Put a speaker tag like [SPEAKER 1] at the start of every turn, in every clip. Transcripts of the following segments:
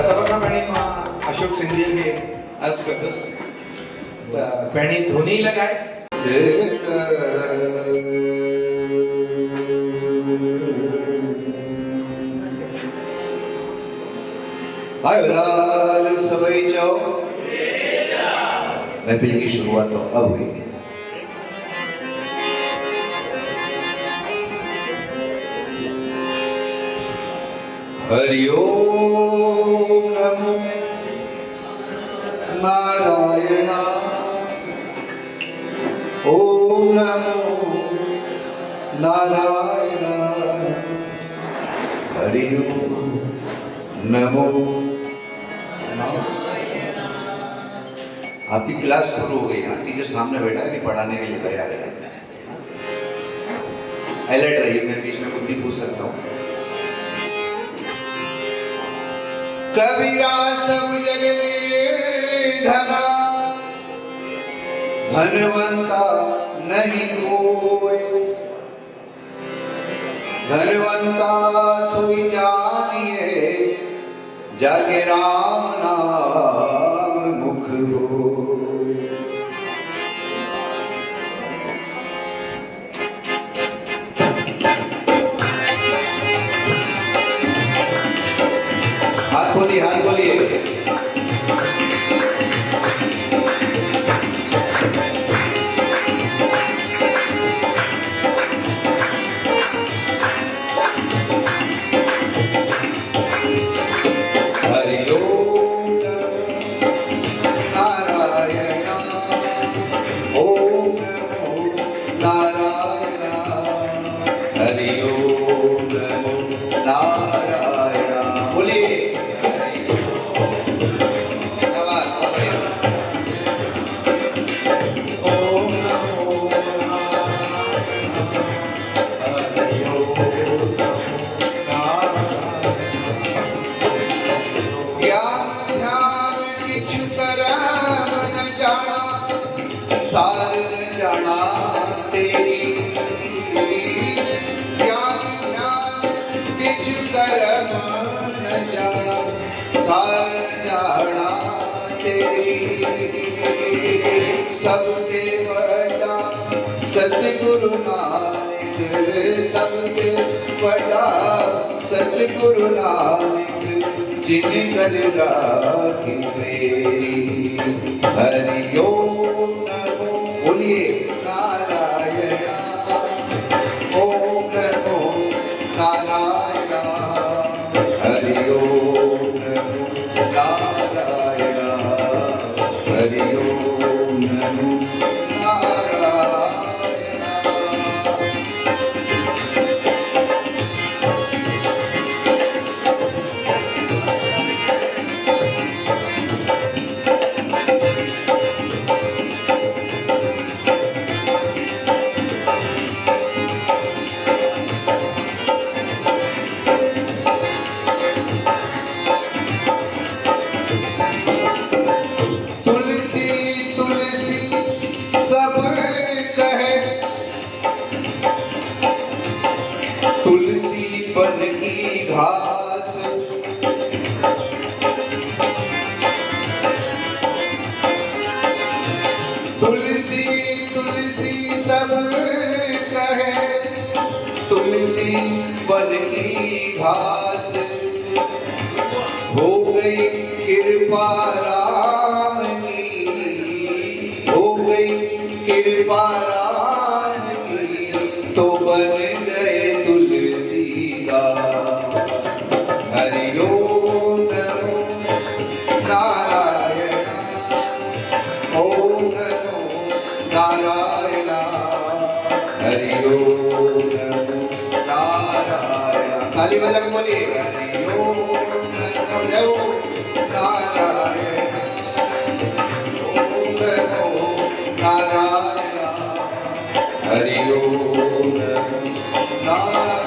[SPEAKER 1] सर्वांना पेणी अशोक सिंधी खे अर्ज कंदुसि पेणी धुनी लॻाए आयो लाल सभई चओ महफिल की शुरुआत तो अब हुई। हरिओम नमो नारायण ओम नमो नारायण हरिओम नमो आपकी क्लास शुरू हो गई है। टीचर सामने बैठा है कि पढ़ाने के लिए तैयार है। अलर्ट रहिए, मैं बीच में कुछ भी पूछ सकता हूँ। कबीरा सब जग निर्धना धनवंता नहीं कोई, धनवंता सोई जानिए जागे राम नाम मुख होय। हाथ खोलिए, हाथ खोलिए। सब दे बड़ा सतगुरु नानक, सब दे बड़ा सतगुरु नानक, जिन कर राखी मेरी। हरि ओम नमो बोलिए नारायण ओम नमो नारायण हरि ओम नमो नारायण हरि ओम नमो नारायण। तुलसी बन की घास हो गई कृपा राम की, हो गई कृपा राम की, तो बन गए तुलसी दास। हरि ओम नमो नारायण ओम नमो नारायण हरि ओम नमो नारायण। ताली बजा के बोलिए हरि ओम नमो नारायण ओम नमो नारायण हरि ओम नमो नारायण।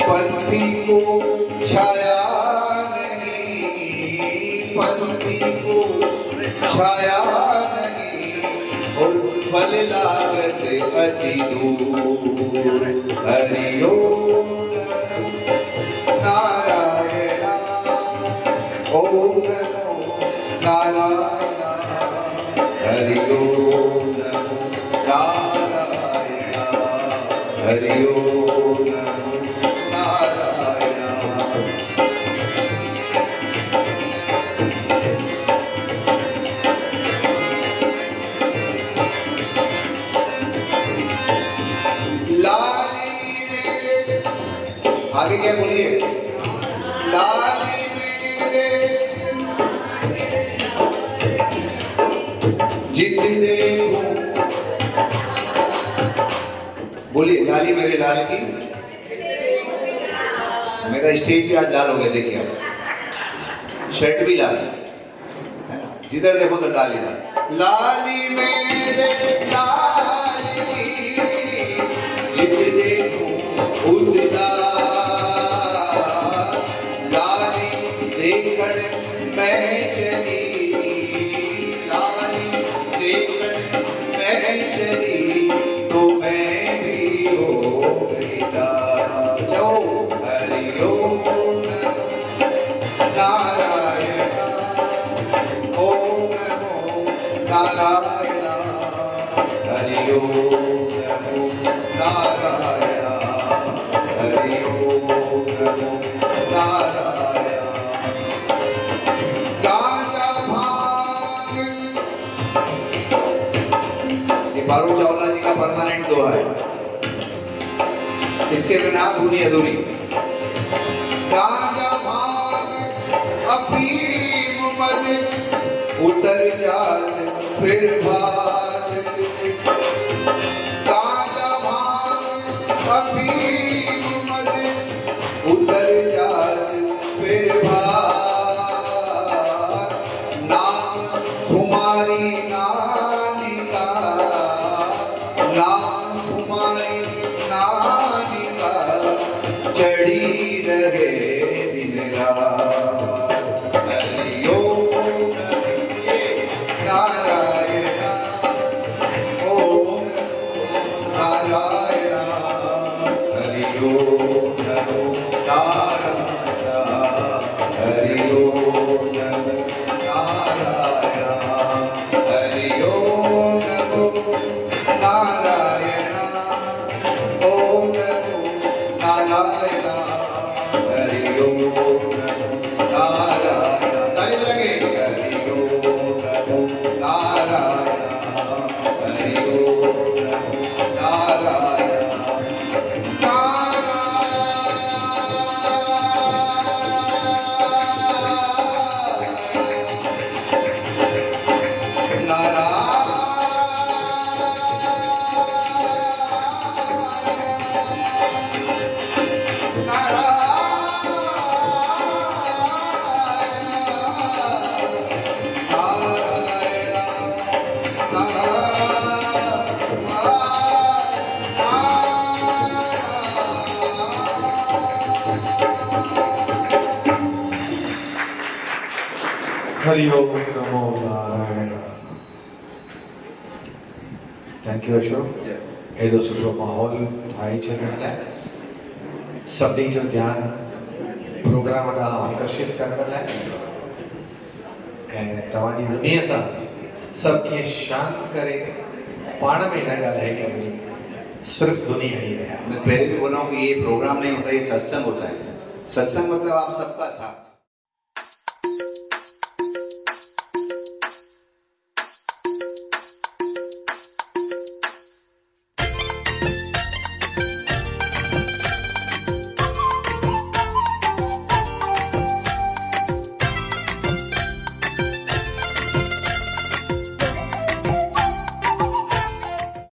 [SPEAKER 1] पंथी को छाया नहीं, पंथी को छाया नहीं, और फल लागत अति दूर। हरि ओम नारायण, ओम नमो नारायण, हरि ओम नमो नारायण, हरि ओम नमो नारायण। लाली मेरे, आगे क्या बोलिए? लाली मेरे जित देखो, बोलिए लाली मेरे लाल की। मेरा स्टेज भी आज लाल हो गया, देखिए आप, शर्ट भी लाल है ना, जिधर देखो तो लाल ही लाल। लाली मेरे लाल की जित देखो उजला, लाली देखकर मैं चली, लाली देखकर मैं चली, तो मैं भी हो गई लाल। जो हरि ओम नारायण, ओम नमो नारायण, हरि ओम नमो नारायण, हरि ओम नमो नारायण। गांजा भांग, ये पारो चावला जी का परमानेंट दोहा है, इसके बिना धुनी अधूरी। गांजा भांग अफीम मद उतर जात फिर भात, गांजा भांग अफीम मद उतर जात फिर भात, नाम तुम्हारी नानी का, नाम तुम्हारी नानी का, चढ़ी रहे दिन रात। हरि ओम नारायण, ओम नारायण, हरि ओम नमो नारायण, हरि ओम नमो नारायण, हरि ओम नमो नारायण, ओम नमो नारायण, हरि ओम नमो नारायण। ताली बजाएंगे? हरि ओम नमो नारायण, हरि ओम नमो नारायण,
[SPEAKER 2] हरि ओम नमो नारायण। Thank you Ashok. एडो सुठो माहौल ठाही छॾण लाइ, सभिनी जो ध्यानु प्रोग्राम ॾांहुं आकर्षित करण लाइ, ऐं तव्हांजी दुनिया सां सभु कीअं शांत करे पाण में न ॻाल्हाए करे सिर्फ दुनिया हणी रहा।
[SPEAKER 1] मैं पहले भी बोला हूँ कि ये प्रोग्राम नहीं होता, ये सत्संग होता है। सत्संग मतलब आप सबका साथ।